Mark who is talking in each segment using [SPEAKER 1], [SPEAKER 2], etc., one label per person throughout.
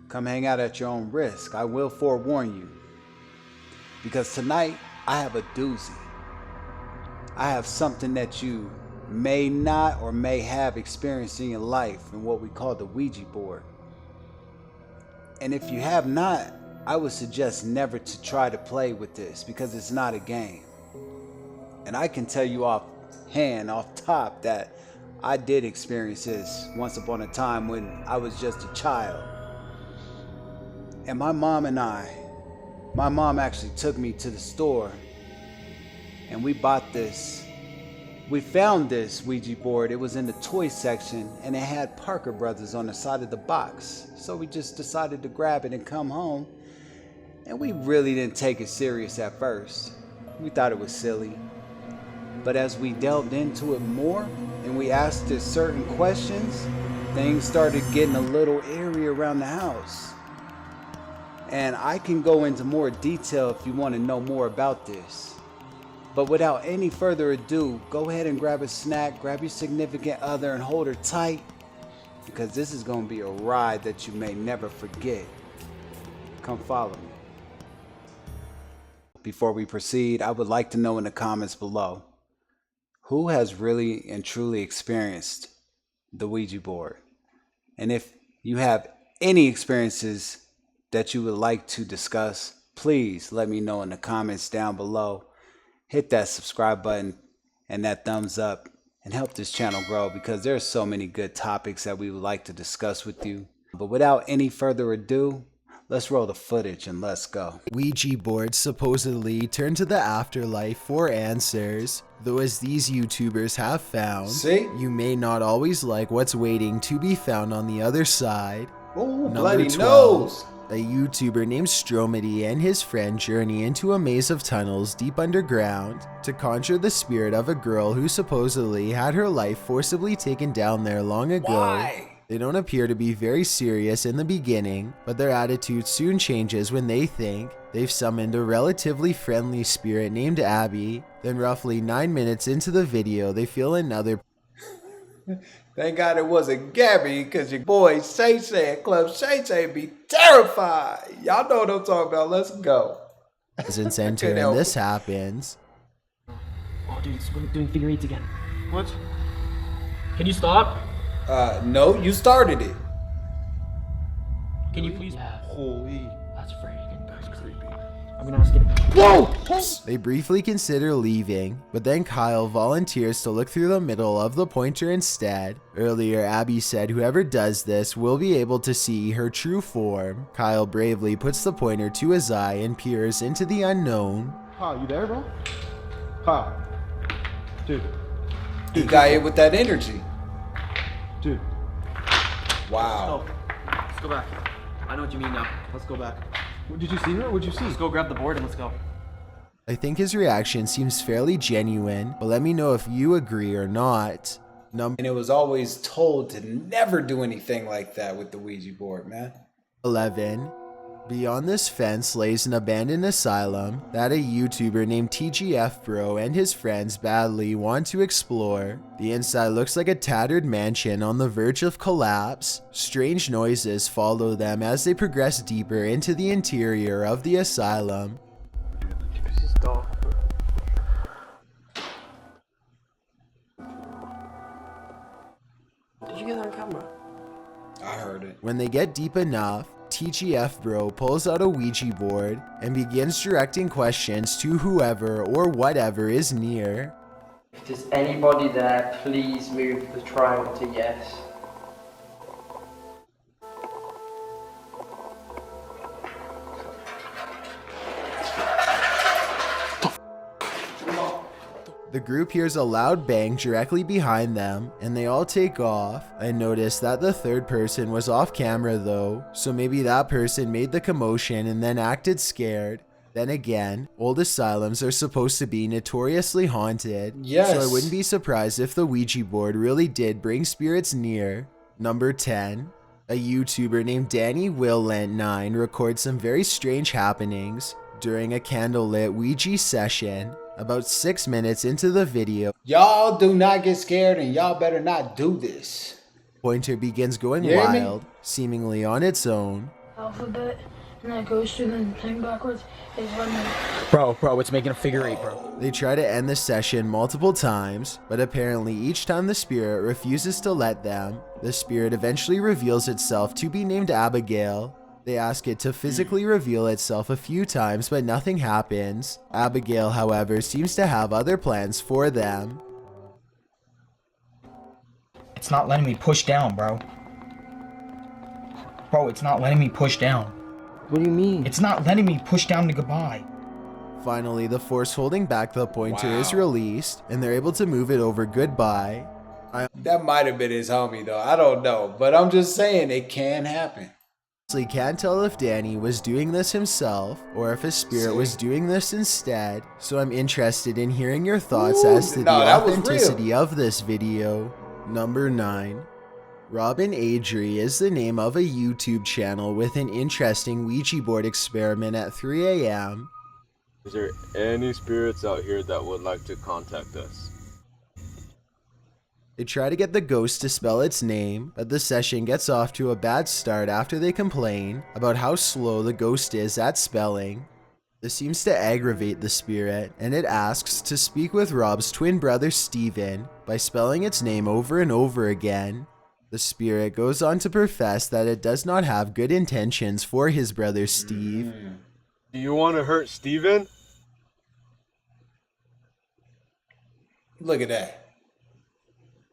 [SPEAKER 1] come hang out at your own risk. I will forewarn you. Because tonight, I have a doozy. I have something that you may not or may have experienced in your life in what we call the Ouija board. And if you have not, I would suggest never to try to play with this because it's not a game. And I can tell you off top, that I did experience this once upon a time when I was just a child. And my mom actually took me to the store and we bought this. We found this Ouija board. It was in the toy section and it had Parker Brothers on the side of the box. So we just decided to grab it and come home. And we really didn't take it serious at first. We thought it was silly. But as we delved into it more and we asked it certain questions, things started getting a little eerie around the house. And I can go into more detail if you want to know more about this. But without any further ado, go ahead and grab a snack, grab your significant other and hold her tight, because this is going to be a ride that you may never forget. Come follow me. Before we proceed, I would like to know in the comments below, who has really and truly experienced the Ouija board? And if you have any experiences that you would like to discuss, please let me know in the comments down below. Hit that subscribe button and that thumbs up and help this channel grow, because there's so many good topics that we would like to discuss with you. But without any further ado, let's roll the footage and let's go.
[SPEAKER 2] Ouija boards supposedly turn to the afterlife for answers, though as these YouTubers have found, you may not always like what's waiting to be found on the other side.
[SPEAKER 1] Ooh, bloody nose!
[SPEAKER 2] A YouTuber named Stromedy and his friend journey into a maze of tunnels deep underground to conjure the spirit of a girl who supposedly had her life forcibly taken down there long ago.
[SPEAKER 1] Why?
[SPEAKER 2] They don't appear to be very serious in the beginning, but their attitude soon changes when they think they've summoned a relatively friendly spirit named Abby. Then roughly 9 minutes into the video, they feel another
[SPEAKER 1] Thank God it wasn't Gabby, because your boy Shay Shay at Club Shay Shay be terrified. Y'all know what I'm talking about. Let's go.
[SPEAKER 2] presence enter and this happens.
[SPEAKER 3] Oh, dude, it's doing figure eights again. What? Can you stop?
[SPEAKER 1] No, you started it.
[SPEAKER 3] Can you please? Yeah.
[SPEAKER 1] Holy.
[SPEAKER 3] That's freaking creepy. I'm gonna ask it. Whoa!
[SPEAKER 2] They briefly consider leaving, but then Kyle volunteers to look through the middle of the pointer instead. Earlier, Abby said whoever does this will be able to see her true form. Kyle bravely puts the pointer to his eye and peers into the unknown.
[SPEAKER 4] Pa, you there, bro? Pa. Dude.
[SPEAKER 1] He got hit with that energy.
[SPEAKER 4] Dude.
[SPEAKER 1] Wow.
[SPEAKER 3] Let's go back. I know what you mean now. Let's go back.
[SPEAKER 4] Did you see her? What'd you see?
[SPEAKER 3] Let's go grab the board and let's go.
[SPEAKER 2] I think his reaction seems fairly genuine, but let me know if you agree or not.
[SPEAKER 1] And it was always told to never do anything like that with the Ouija board, man.
[SPEAKER 2] 11. Beyond this fence lays an abandoned asylum that a YouTuber named TGF Bro and his friends badly want to explore. The inside looks like a tattered mansion on the verge of collapse. Strange noises follow them as they progress deeper into the interior of the asylum.
[SPEAKER 3] Did you get that on camera?
[SPEAKER 1] I heard it.
[SPEAKER 2] When they get deep enough, TGF Bro pulls out a Ouija board and begins directing questions to whoever or whatever is near.
[SPEAKER 5] If there's anybody there, please move the triangle to yes.
[SPEAKER 2] The group hears a loud bang directly behind them, and they all take off. I noticed that the third person was off camera though, so maybe that person made the commotion and then acted scared. Then again, old asylums are supposed to be notoriously haunted,
[SPEAKER 1] yes.
[SPEAKER 2] So I wouldn't be surprised if the Ouija board really did bring spirits near. Number 10. A YouTuber named Danny Will9 records some very strange happenings during a candlelit Ouija session. About 6 minutes into the video,
[SPEAKER 1] y'all do not get scared and y'all better not do this.
[SPEAKER 2] Pointer begins going
[SPEAKER 1] You hear me?
[SPEAKER 2] wild, seemingly on its own.
[SPEAKER 5] Oh,
[SPEAKER 6] alphabet and that goes through the thing backwards is when they...
[SPEAKER 4] Bro, it's making a figure 8, bro.
[SPEAKER 2] They try to end the session multiple times, but apparently each time the spirit refuses to let them. The spirit eventually reveals itself to be named Abigail. They ask it to physically reveal itself a few times, but nothing happens. Abigail, however, seems to have other plans for them.
[SPEAKER 4] It's not letting me push down, bro. Bro, it's not letting me push down.
[SPEAKER 3] What do you mean?
[SPEAKER 4] It's not letting me push down to goodbye.
[SPEAKER 2] Finally, the force holding back the pointer is released, and they're able to move it over goodbye.
[SPEAKER 1] That might have been his homie though. I don't know. But I'm just saying it can happen.
[SPEAKER 2] I can't tell if Danny was doing this himself or if a spirit was doing this instead, so I'm interested in hearing your thoughts as to the authenticity of this video. Number 9. Robin Adri is the name of a YouTube channel with an interesting Ouija board experiment at 3 a.m.
[SPEAKER 7] Is there any spirits out here that would like to contact us?
[SPEAKER 2] They try to get the ghost to spell its name, but the session gets off to a bad start after they complain about how slow the ghost is at spelling. This seems to aggravate the spirit, and it asks to speak with Rob's twin brother Steven by spelling its name over and over again. The spirit goes on to profess that it does not have good intentions for his brother Steve.
[SPEAKER 7] Do you want to hurt Steven?
[SPEAKER 1] Look at that.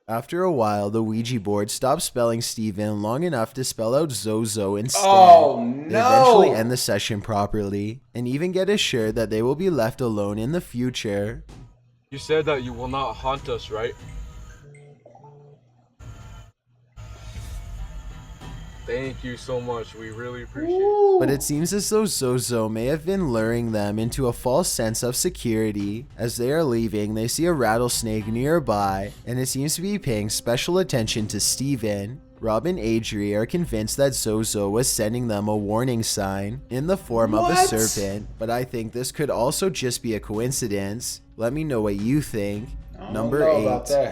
[SPEAKER 2] After a while, the Ouija board stops spelling Steven long enough to spell out Zozo instead.
[SPEAKER 1] Oh, no.
[SPEAKER 2] They eventually end the session properly, and even get assured that they will be left alone in the future.
[SPEAKER 7] You said that you will not haunt us, right? Thank you so much. We really appreciate it.
[SPEAKER 2] But it seems as though Zozo may have been luring them into a false sense of security. As they are leaving, they see a rattlesnake nearby, and it seems to be paying special attention to Steven. Rob and Adri are convinced that Zozo was sending them a warning sign in the form of a serpent, but I think this could also just be a coincidence. Let me know what you think. Number 8,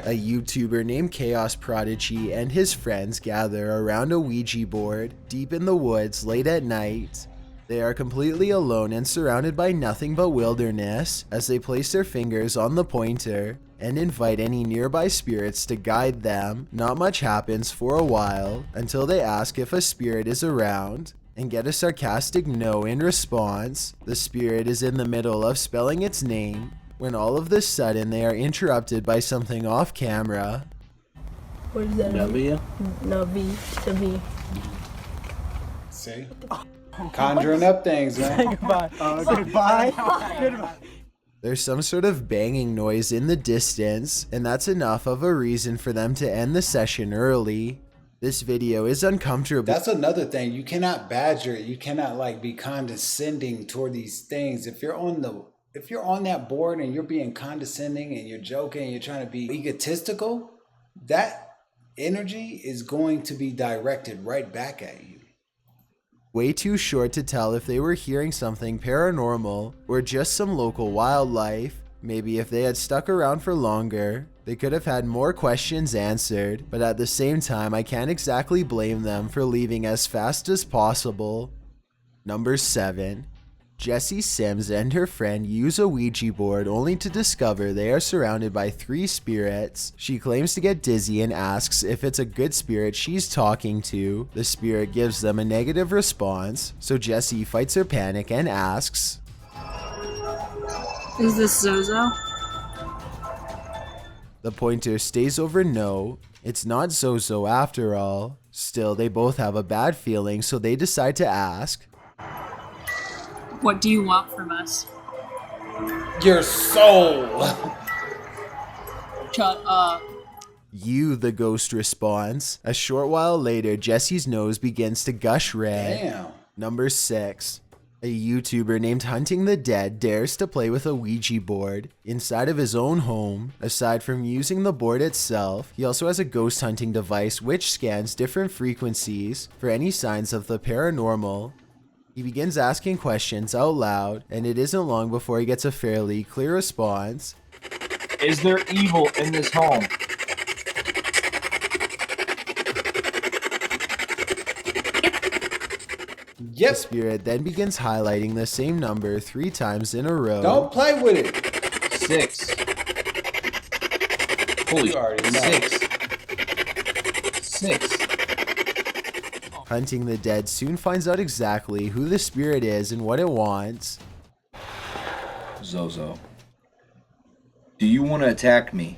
[SPEAKER 2] a YouTuber named Chaos Prodigy and his friends gather around a Ouija board deep in the woods late at night. They are completely alone and surrounded by nothing but wilderness as they place their fingers on the pointer and invite any nearby spirits to guide them. Not much happens for a while until they ask if a spirit is around and get a sarcastic no in response. The spirit is in the middle of spelling its name when all of a sudden they are interrupted by something off camera.
[SPEAKER 6] What is that?
[SPEAKER 3] W?
[SPEAKER 6] No, V. It's a V.
[SPEAKER 1] See? Conjuring up things, man.
[SPEAKER 4] Goodbye. Goodbye.
[SPEAKER 2] There's some sort of banging noise in the distance, and that's enough of a reason for them to end the session early. This video is uncomfortable.
[SPEAKER 1] That's another thing. You cannot badger it. You cannot like be condescending toward these things. If you're on that board and you're being condescending and you're joking and you're trying to be egotistical, that energy is going to be directed right back at you.
[SPEAKER 2] Way too short to tell if they were hearing something paranormal or just some local wildlife. Maybe if they had stuck around for longer, they could have had more questions answered, but at the same time, I can't exactly blame them for leaving as fast as possible. Number 7. Jessie Sims and her friend use a Ouija board only to discover they are surrounded by 3 spirits. She claims to get dizzy and asks if it's a good spirit she's talking to. The spirit gives them a negative response, so Jessie fights her panic and asks,
[SPEAKER 8] "Is this Zozo?"
[SPEAKER 2] The pointer stays over no. It's not Zozo after all. Still, they both have a bad feeling, so they decide to ask,
[SPEAKER 8] "What do you want from us?"
[SPEAKER 1] Your soul.
[SPEAKER 8] Shut up.
[SPEAKER 2] "You," the ghost responds. A short while later, Jessie's nose begins to gush red.
[SPEAKER 1] Damn.
[SPEAKER 2] Number 6. A YouTuber named Hunting the Dead dares to play with a Ouija board inside of his own home. Aside from using the board itself, he also has a ghost hunting device which scans different frequencies for any signs of the paranormal. He begins asking questions out loud, and it isn't long before he gets a fairly clear response.
[SPEAKER 9] Is there evil in this home?
[SPEAKER 2] The
[SPEAKER 1] Yep.
[SPEAKER 2] spirit then begins highlighting the same number 3 times in a row.
[SPEAKER 1] Don't play with it.
[SPEAKER 9] 6. Holy
[SPEAKER 1] You already know.
[SPEAKER 9] 6.
[SPEAKER 2] Hunting the Dead soon finds out exactly who the spirit is and what it wants.
[SPEAKER 10] Zozo, do you want to attack me?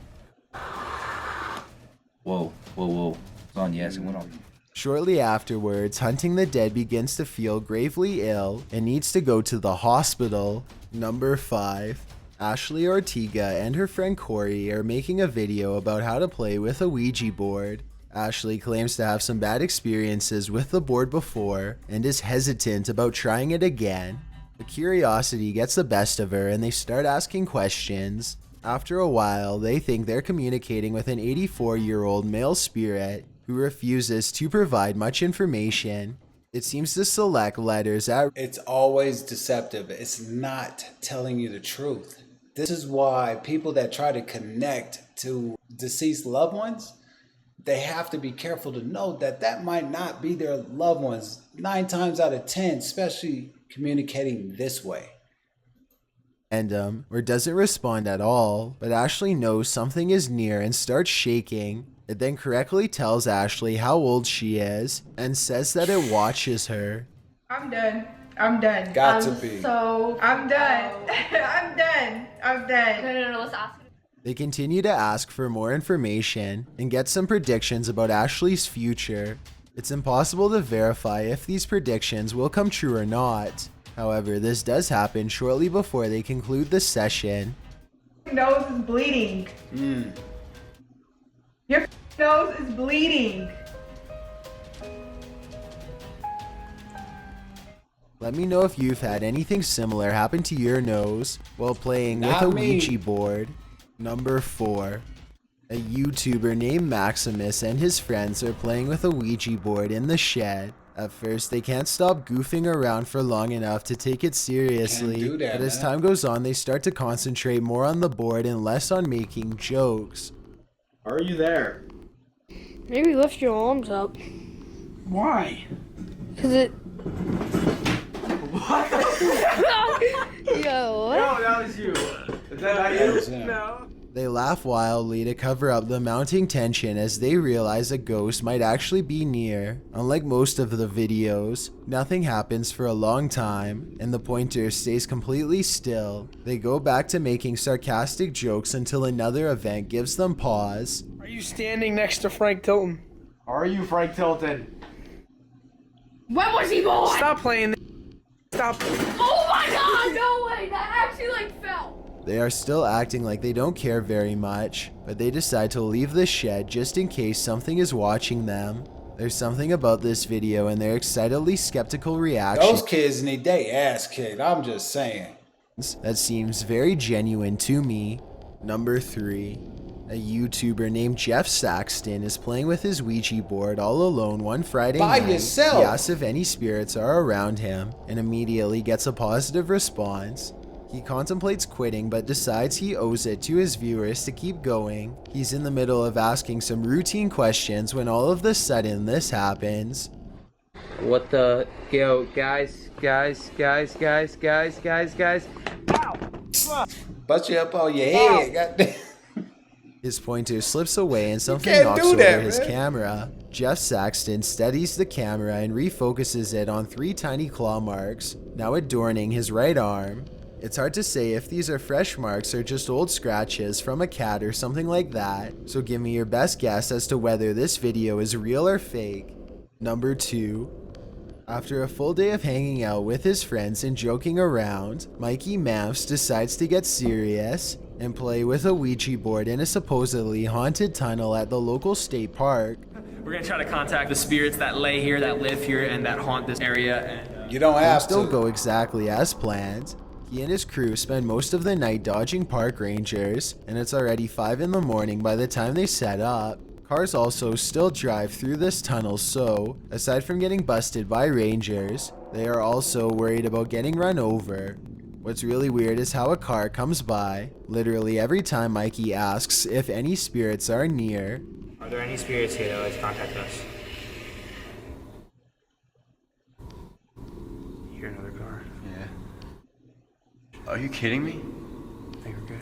[SPEAKER 10] Whoa. It's on, yes, it went on.
[SPEAKER 2] Shortly afterwards, Hunting the Dead begins to feel gravely ill and needs to go to the hospital. Number 5. Ashley Ortega and her friend Corey are making a video about how to play with a Ouija board. Ashley claims to have some bad experiences with the board before and is hesitant about trying it again. The curiosity gets the best of her and they start asking questions. After a while, they think they're communicating with an 84-year-old male spirit who refuses to provide much information. It seems to select letters that...
[SPEAKER 1] It's always deceptive. It's not telling you the truth. This is why people that try to connect to deceased loved ones, they have to be careful to know that that might not be their loved ones 9 times out of 10, especially communicating this way.
[SPEAKER 2] Or doesn't respond at all, but Ashley knows something is near and starts shaking. It then correctly tells Ashley how old she is and says that it watches her.
[SPEAKER 11] I'm done.
[SPEAKER 1] Got to be.
[SPEAKER 11] I'm done. I'm done.
[SPEAKER 6] No, let's ask.
[SPEAKER 2] They continue to ask for more information and get some predictions about Ashley's future. It's impossible to verify if these predictions will come true or not. However, this does happen shortly before they conclude the session.
[SPEAKER 11] Your nose is bleeding. Your nose is bleeding.
[SPEAKER 2] Let me know if you've had anything similar happen to your nose while playing with
[SPEAKER 1] Not
[SPEAKER 2] a
[SPEAKER 1] me.
[SPEAKER 2] Ouija board. Number 4. A YouTuber named Maximus and his friends are playing with a Ouija board in the shed. At first, they can't stop goofing around for long enough to take it seriously,
[SPEAKER 1] Can't do that,
[SPEAKER 2] but as
[SPEAKER 1] man.
[SPEAKER 2] time goes on, they start to concentrate more on the board and less on making jokes.
[SPEAKER 4] Are you there?
[SPEAKER 6] Maybe lift your arms up.
[SPEAKER 4] Why?
[SPEAKER 6] Cause it. What? Yo, what?
[SPEAKER 4] No, that was you. Is that not you? No.
[SPEAKER 2] They laugh wildly to cover up the mounting tension as they realize a ghost might actually be near. Unlike most of the videos, nothing happens for a long time, and the pointer stays completely still. They go back to making sarcastic jokes until another event gives them pause.
[SPEAKER 12] Are you standing next to Frank Tilton?
[SPEAKER 4] Are you Frank Tilton?
[SPEAKER 6] When was he born?
[SPEAKER 12] Stop playing. Stop.
[SPEAKER 6] Oh my god, no way! That actually fell!
[SPEAKER 2] They are still acting like they don't care very much, but they decide to leave the shed just in case something is watching them. There's something about this video and their excitedly skeptical reaction
[SPEAKER 1] Those kids need their ass kicked. I'm just saying.
[SPEAKER 2] that seems very genuine to me. Number 3. A YouTuber named Jeff Saxton is playing with his Ouija board all alone one Friday
[SPEAKER 1] By
[SPEAKER 2] night.
[SPEAKER 1] yourself.
[SPEAKER 2] He asks if any spirits are around him and immediately gets a positive response. He contemplates quitting but decides he owes it to his viewers to keep going. He's in the middle of asking some routine questions when all of a sudden this happens.
[SPEAKER 5] What the... Yo, guys.
[SPEAKER 1] Bust you up on your head. Goddamn.
[SPEAKER 2] His pointer slips away and something
[SPEAKER 1] can't
[SPEAKER 2] knocks
[SPEAKER 1] do
[SPEAKER 2] over
[SPEAKER 1] that,
[SPEAKER 2] his
[SPEAKER 1] man.
[SPEAKER 2] camera. Jeff Saxton steadies the camera and refocuses it on 3 tiny claw marks, now adorning his right arm. It's hard to say if these are fresh marks or just old scratches from a cat or something like that, so give me your best guess as to whether this video is real or fake. Number 2. After a full day of hanging out with his friends and joking around, Mikey Mouse decides to get serious and play with a Ouija board in a supposedly haunted tunnel at the local state park.
[SPEAKER 3] We're gonna try to contact the spirits that lay here, that live here, and that haunt this area. And
[SPEAKER 1] You don't have
[SPEAKER 2] Things don't
[SPEAKER 1] to.
[SPEAKER 2] go exactly as planned. He and his crew spend most of the night dodging park rangers, and it's already 5 in the morning by the time they set up. Cars also still drive through this tunnel, so, aside from getting busted by rangers, they are also worried about getting run over. What's really weird is how a car comes by, literally every time Mikey asks if any spirits are near.
[SPEAKER 3] are there any spirits here that would like to contact us?
[SPEAKER 4] You hear another car?
[SPEAKER 13] Yeah. Are you kidding me?
[SPEAKER 4] I think we're good.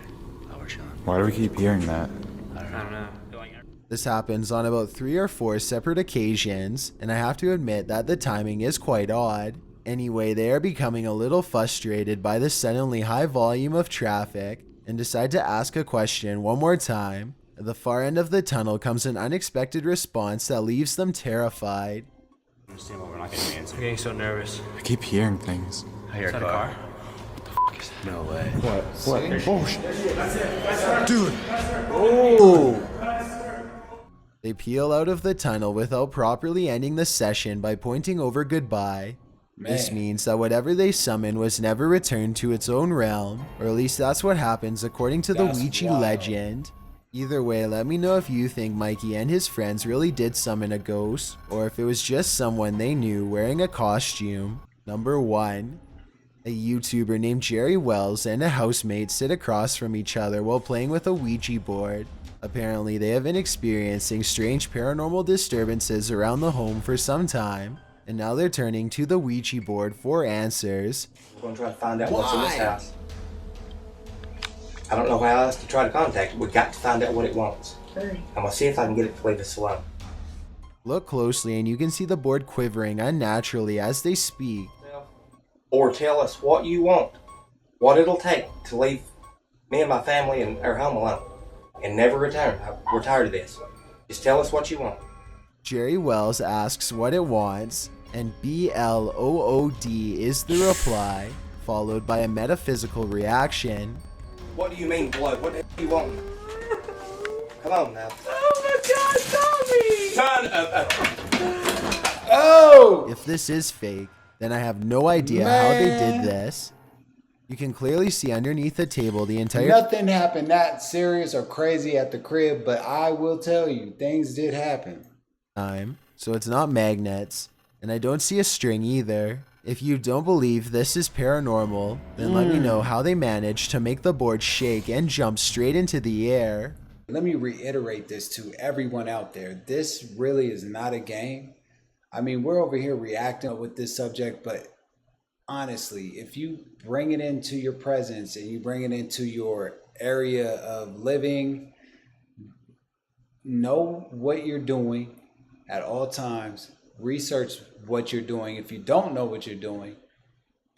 [SPEAKER 13] Oh, we're chilling.
[SPEAKER 14] Why do we keep hearing that?
[SPEAKER 4] I don't know.
[SPEAKER 2] This happens on about 3 or 4 separate occasions, and I have to admit that the timing is quite odd. Anyway, they are becoming a little frustrated by the suddenly high volume of traffic and decide to ask a question one more time. At the far end of the tunnel comes an unexpected response that leaves them terrified.
[SPEAKER 4] I understand why we're not getting an answer. I'm getting so nervous.
[SPEAKER 14] I keep hearing things.
[SPEAKER 13] I hear a car. No way.
[SPEAKER 14] What? Bullshit.
[SPEAKER 2] Dude! Oh! They peel out of the tunnel without properly ending the session by pointing over goodbye. This means that whatever they summoned was never returned to its own realm, or at least that's what happens according to the Ouija legend. Either way, let me know if you think Mikey and his friends really did summon a ghost, or if it was just someone they knew wearing a costume. Number 1. A YouTuber named Jerry Wells and a housemate sit across from each other while playing with a Ouija board. Apparently, they have been experiencing strange paranormal disturbances around the home for some time, and now they're turning to the Ouija board for answers.
[SPEAKER 15] We're going to try to find out what's in this house. I don't know how else to try to contact it. We've got to find out what it wants. I'm going to see if I can get it to leave us alone.
[SPEAKER 2] Look closely and you can see the board quivering unnaturally as they speak.
[SPEAKER 15] Or tell us what you want, what it'll take to leave me and my family and our home alone, and never return. We're tired of this. Just tell us what you want.
[SPEAKER 2] Jerry Wells asks what it wants, and BLOOD is the reply, followed by a metaphysical reaction.
[SPEAKER 15] What do you mean, blood? What do you want? Come on now.
[SPEAKER 11] Oh my God,
[SPEAKER 15] Tommy!
[SPEAKER 1] Oh!
[SPEAKER 2] If this is fake, then I have no idea how they did this. You can clearly see underneath the table the entire...
[SPEAKER 1] Nothing happened that serious or crazy at the crib, but I will tell you, things did happen.
[SPEAKER 2] time, so it's not magnets, and I don't see a string either. If you don't believe this is paranormal, then let me know how they managed to make the board shake and jump straight into the air.
[SPEAKER 1] Let me reiterate this to everyone out there. This really is not a game. I mean, we're over here reacting with this subject, but honestly, if you bring it into your presence and you bring it into your area of living, know what you're doing at all times. Research what you're doing if you don't know what you're doing,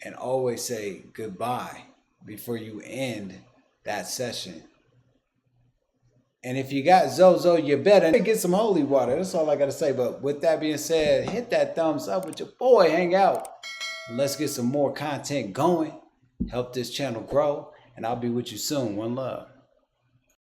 [SPEAKER 1] and always say goodbye before you end that session. And if you got Zozo, you better get some holy water. That's all I got to say. But with that being said, hit that thumbs up with your boy. Hang out. And let's get some more content going. Help this channel grow. And I'll be with you soon. One love.